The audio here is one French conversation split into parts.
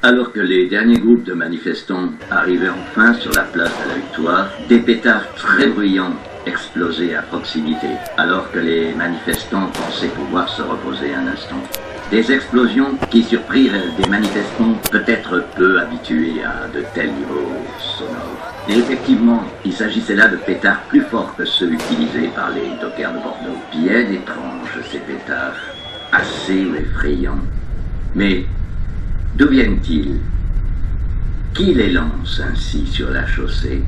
Alors que les derniers groupes de manifestants arrivaient enfin sur la place de la Victoire, des pétards très bruyants explosaient à proximité, alors que les manifestants pensaient pouvoir se reposer un instant. Des explosions qui surprirent des manifestants peut-être peu habitués à de tels niveaux sonores. Et effectivement, il s'agissait là de pétards plus forts que ceux utilisés par les dockers de Bordeaux. Bien étranges ces pétards, assez effrayants. Mais d'où viennent-ils? Qui les lance ainsi sur la chaussée?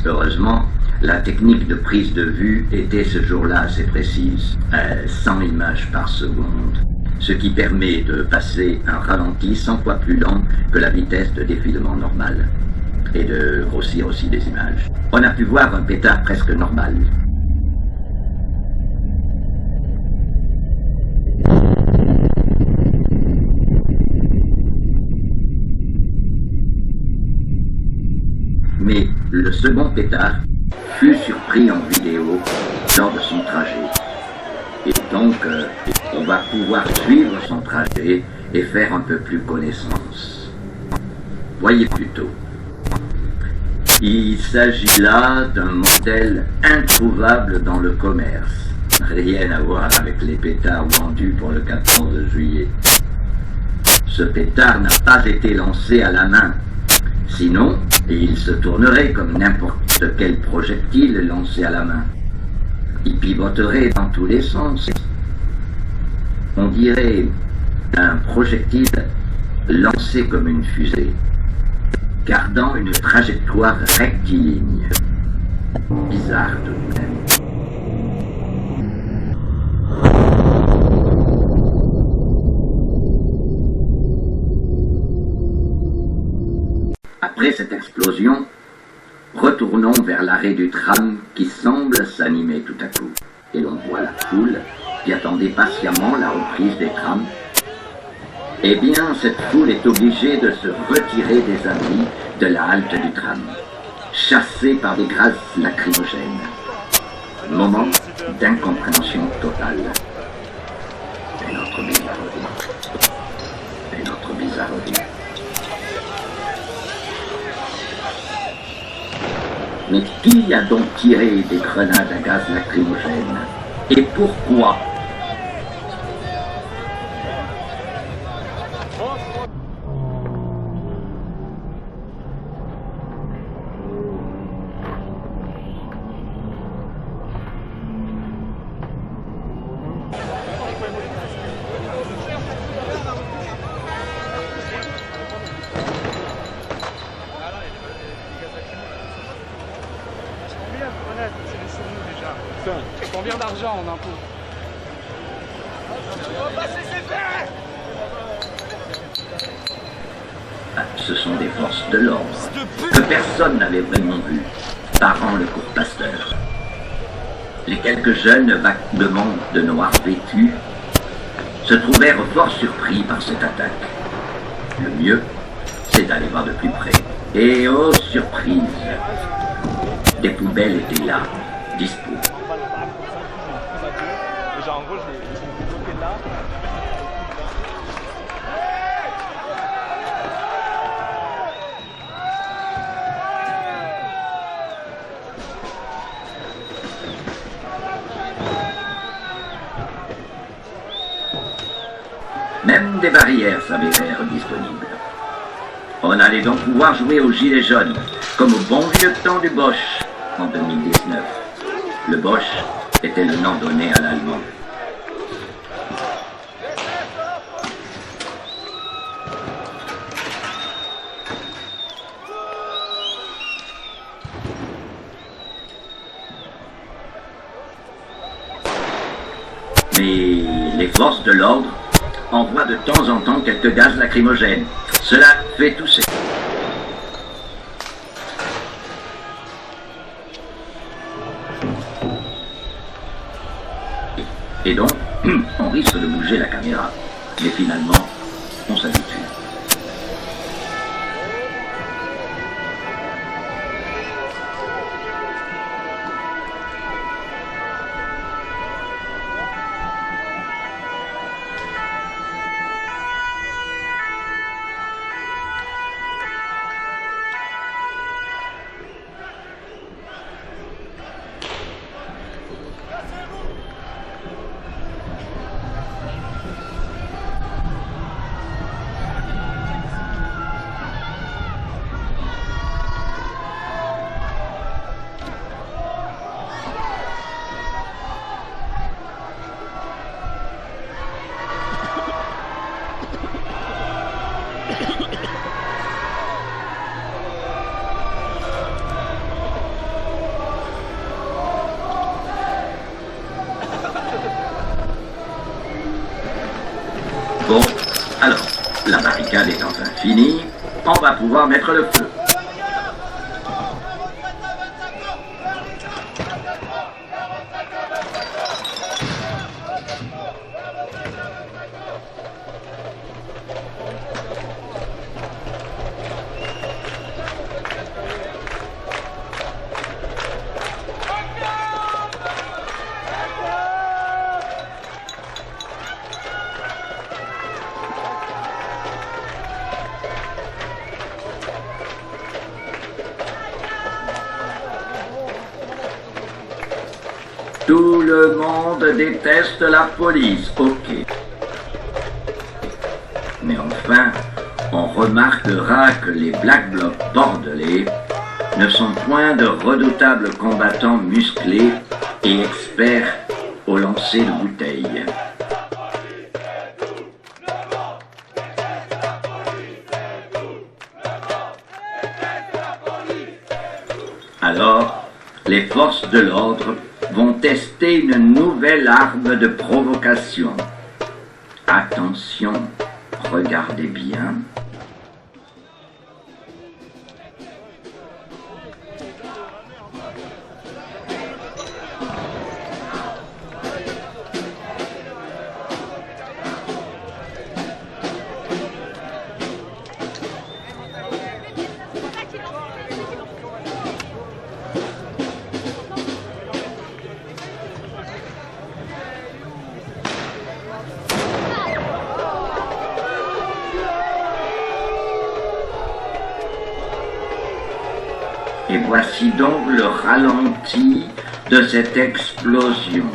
Heureusement, la technique de prise de vue était ce jour-là assez précise, 100 images par seconde, ce qui permet de passer un ralenti 100 fois plus lent que la vitesse de défilement normale, et de grossir aussi des images. On a pu voir un pétard presque normal. Mais le second pétard fut surpris en vidéo lors de son trajet. Et donc, on va pouvoir suivre son trajet et faire un peu plus connaissance. Voyez plutôt. Il s'agit là d'un modèle introuvable dans le commerce. Rien à voir avec les pétards vendus pour le 14 juillet. Ce pétard n'a pas été lancé à la main. Sinon, il se tournerait comme n'importe quel projectile lancé à la main. Il pivoterait dans tous les sens. On dirait un projectile lancé comme une fusée, gardant une trajectoire rectiligne. Bizarre tout de même. Après cette explosion, retournons vers l'arrêt du tram qui semble s'animer tout à coup. Et l'on voit la foule qui attendait patiemment la reprise des trams. Eh bien, cette foule est obligée de se retirer des abris de la halte du tram, chassée par des gaz lacrymogènes. Moment d'incompréhension totale. Et notre bizarrerie. Et notre bizarrerie. Mais qui a donc tiré des grenades à gaz lacrymogène? Et pourquoi? Combien d'argent en impôts? Ce sont des forces de l'ordre que personne n'avait vraiment vues, parant le court-pasteur. Les quelques jeunes vaguement de noir vêtus se trouvèrent fort surpris par cette attaque. Le mieux, c'est d'aller voir de plus près. Et oh surprise, des poubelles étaient là, dispo. Déjà en gros je l'ai bloqué là. Même des barrières s'avérèrent disponibles. On allait donc pouvoir jouer aux gilets jaunes, comme au bon vieux temps du Bosch en 2019. Le Bosch était le nom donné à l'allemand. Mais les forces de l'ordre envoient de temps en temps quelques gaz lacrymogènes. Cela fait tousser. Et donc, on risque de bouger la caméra. Mais finalement, on s'habitue. cascade est enfin finie, on va pouvoir mettre le feu. Tout le monde déteste la police, ok. Mais enfin, on remarquera que les Black Blocs bordelais ne sont point de redoutables combattants musclés et experts au lancer de bouteilles. Alors, les forces de l'ordre vont tester une nouvelle arme de provocation. Attention, regardez bien. Et voici donc le ralenti de cette explosion.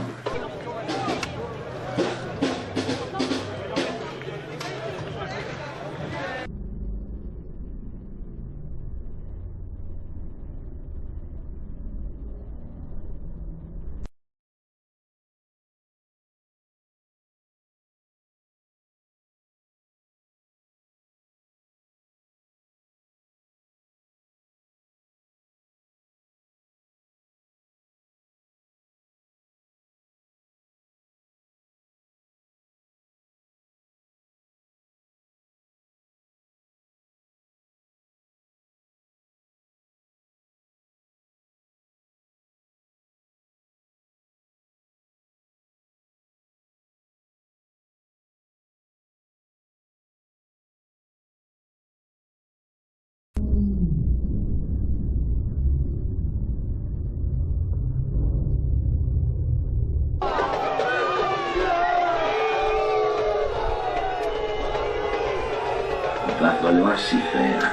Va falloir s'y faire,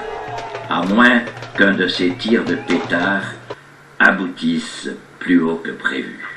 à moins qu'un de ces tirs de pétard aboutisse plus haut que prévu.